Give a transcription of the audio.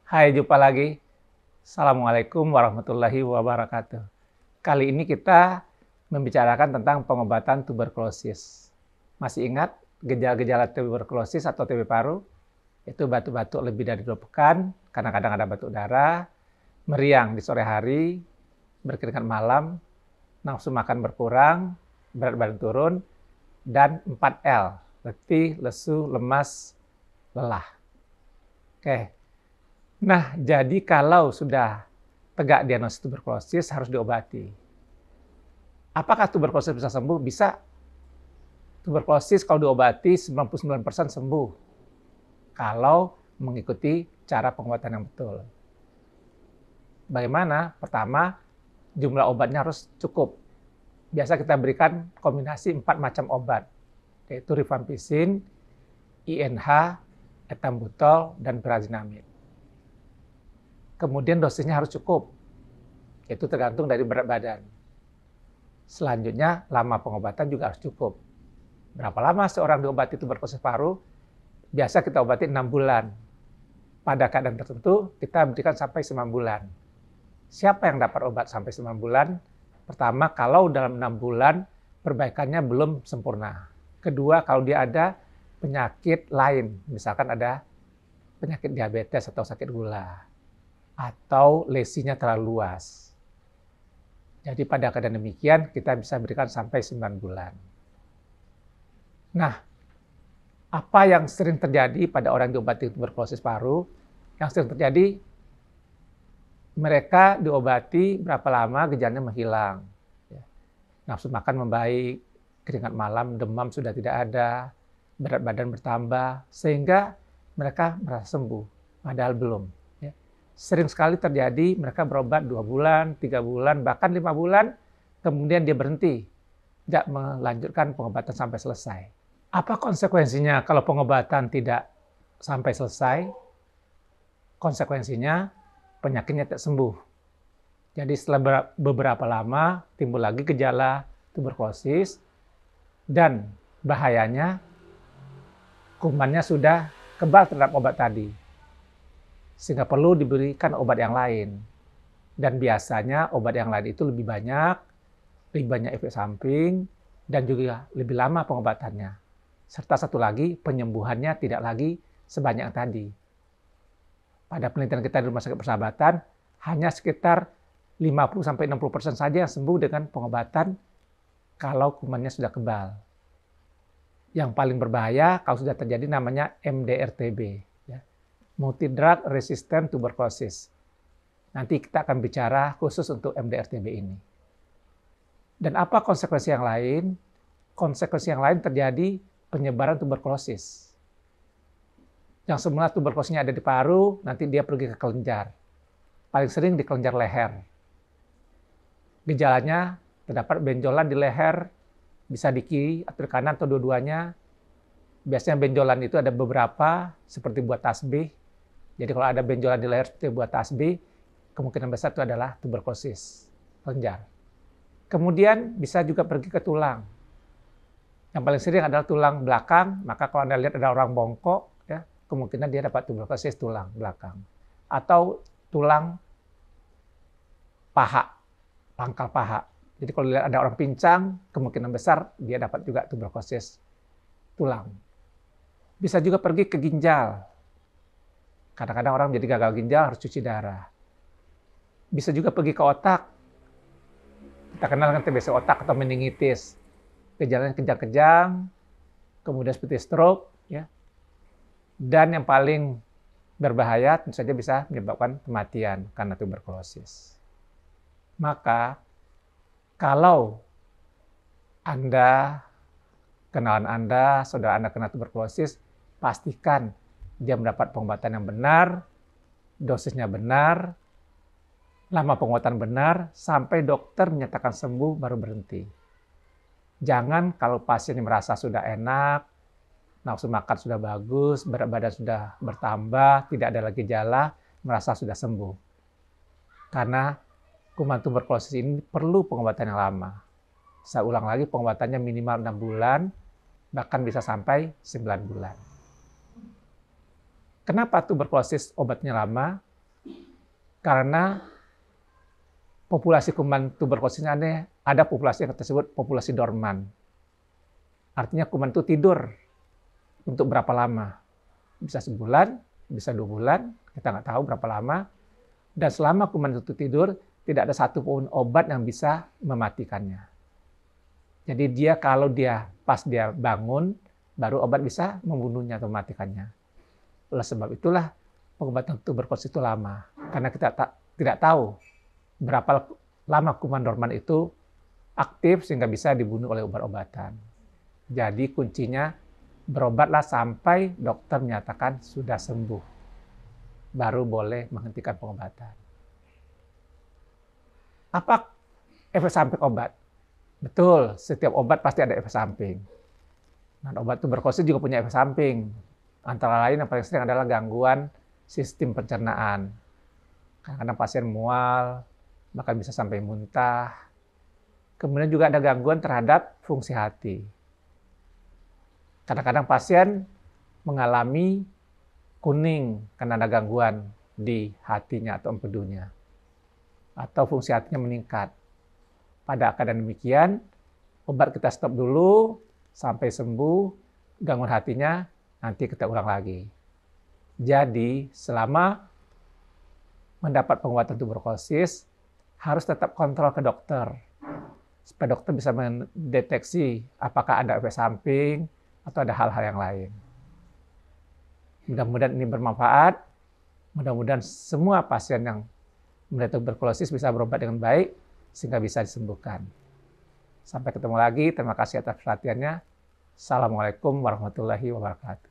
Hai, jumpa lagi. Assalamualaikum warahmatullahi wabarakatuh. Kali ini kita membicarakan tentang pengobatan tuberkulosis. Masih ingat gejala-gejala tuberkulosis atau TB paru? Itu batuk-batuk lebih dari 2 pekan, kadang-kadang ada batuk darah, meriang di sore hari, berkeringat malam, nafsu makan berkurang, berat badan turun, dan 4L, letih, lesu, lemas, lelah. Oke. Nah, jadi kalau sudah tegak diagnosis tuberkulosis harus diobati. Apakah tuberkulosis bisa sembuh? Bisa. Tuberkulosis kalau diobati 99% sembuh kalau mengikuti cara pengobatan yang betul. Bagaimana? Pertama, jumlah obatnya harus cukup. Biasa kita berikan kombinasi 4 macam obat, yaitu rifampicin, INH, ethambutol, dan pyrazinamide. Kemudian dosisnya harus cukup, itu tergantung dari berat badan. Selanjutnya, lama pengobatan juga harus cukup. Berapa lama seorang diobati tuberkulosis paru? Biasa kita obati 6 bulan. Pada keadaan tertentu, kita berikan sampai 9 bulan. Siapa yang dapat obat sampai 9 bulan? Pertama, kalau dalam 6 bulan perbaikannya belum sempurna. Kedua, kalau dia ada penyakit lain, misalkan ada penyakit diabetes atau sakit gula, atau lesinya terlalu luas. Jadi pada keadaan demikian, kita bisa berikan sampai 9 bulan. Nah, apa yang sering terjadi pada orang yang diobati tuberkulosis paru? Yang sering terjadi, mereka diobati berapa lama gejalanya menghilang. Nafsu makan membaik, keringat malam, demam sudah tidak ada, berat badan bertambah, sehingga mereka merasa sembuh, padahal belum. Sering sekali terjadi mereka berobat 2 bulan, 3 bulan, bahkan 5 bulan, kemudian dia berhenti, tidak melanjutkan pengobatan sampai selesai. Apa konsekuensinya kalau pengobatan tidak sampai selesai? Konsekuensinya penyakitnya tidak sembuh. Jadi setelah beberapa lama timbul lagi gejala tuberkulosis, dan bahayanya kumannya sudah kebal terhadap obat tadi, sehingga perlu diberikan obat yang lain. Dan biasanya obat yang lain itu lebih banyak efek samping, dan juga lebih lama pengobatannya. Serta satu lagi, penyembuhannya tidak lagi sebanyak yang tadi. Pada penelitian kita di Rumah Sakit Persahabatan, hanya sekitar 50-60% saja yang sembuh dengan pengobatan kalau kumannya sudah kebal. Yang paling berbahaya kalau sudah terjadi namanya MDR-TB. Multi-drug resistant tuberculosis. Nanti kita akan bicara khusus untuk MDR-TB ini. Dan apa konsekuensi yang lain? Konsekuensi yang lain terjadi penyebaran tuberkulosis. Yang semula tuberkulosisnya ada di paru, nanti dia pergi ke kelenjar. Paling sering di kelenjar leher. Gejalanya terdapat benjolan di leher, bisa di kiri atau di kanan atau dua-duanya. Biasanya benjolan itu ada beberapa, seperti buat tasbih. Jadi kalau ada benjolan di leher seperti buat tasbih, kemungkinan besar itu adalah tuberkulosis kelenjar. Kemudian bisa juga pergi ke tulang. Yang paling sering adalah tulang belakang, maka kalau Anda lihat ada orang bongkok, ya, kemungkinan dia dapat tuberkulosis tulang belakang. Atau tulang paha, pangkal paha. Jadi kalau lihat ada orang pincang, kemungkinan besar dia dapat juga tuberkulosis tulang. Bisa juga pergi ke ginjal. Kadang-kadang orang jadi gagal ginjal harus cuci darah. Bisa juga pergi ke otak. Kita kenal dengan TBC otak atau meningitis. Gejalanya kejang-kejang, kemudian seperti stroke, ya. Dan yang paling berbahaya tentu saja bisa menyebabkan kematian karena tuberkulosis. Maka kalau Anda, kenalan Anda, saudara Anda kena tuberkulosis, pastikan dia mendapat pengobatan yang benar, dosisnya benar, lama pengobatan benar, sampai dokter menyatakan sembuh baru berhenti. Jangan kalau pasien merasa sudah enak, nafsu makan sudah bagus, berat badan sudah bertambah, tidak ada lagi gejala, merasa sudah sembuh. Karena kuman tuberkulosis ini perlu pengobatan yang lama. Saya ulang lagi, pengobatannya minimal 6 bulan, bahkan bisa sampai 9 bulan. Kenapa tuberkulosis obatnya lama? Karena populasi kuman tuberkulosisnya ada populasi yang tersebut populasi dorman. Artinya kuman itu tidur untuk berapa lama. Bisa sebulan, bisa 2 bulan, kita nggak tahu berapa lama. Dan selama kuman itu tidur, tidak ada satupun obat yang bisa mematikannya. Jadi kalau pas dia bangun, baru obat bisa membunuhnya atau mematikannya. Oleh sebab itulah pengobatan tuberkulosis itu lama. Karena kita tidak tahu berapa lama kuman dorman itu aktif sehingga bisa dibunuh oleh obat-obatan. Jadi kuncinya berobatlah sampai dokter menyatakan sudah sembuh. Baru boleh menghentikan pengobatan. Apa efek samping obat? Betul, setiap obat pasti ada efek samping. Dan obat tuberkulosis juga punya efek samping. Antara lain yang paling sering adalah gangguan sistem pencernaan. Kadang-kadang pasien mual, bahkan bisa sampai muntah. Kemudian juga ada gangguan terhadap fungsi hati. Kadang-kadang pasien mengalami kuning karena ada gangguan di hatinya atau empedunya. Atau fungsi hatinya meningkat. Pada keadaan demikian, obat kita stop dulu sampai sembuh, gangguan hatinya nanti kita ulang lagi. Jadi, selama mendapat pengobatan tuberkulosis, harus tetap kontrol ke dokter. Supaya dokter bisa mendeteksi apakah ada efek samping, atau ada hal-hal yang lain. Mudah-mudahan ini bermanfaat. Mudah-mudahan semua pasien yang menderita tuberkulosis bisa berobat dengan baik sehingga bisa disembuhkan. Sampai ketemu lagi. Terima kasih atas perhatiannya. Assalamualaikum warahmatullahi wabarakatuh.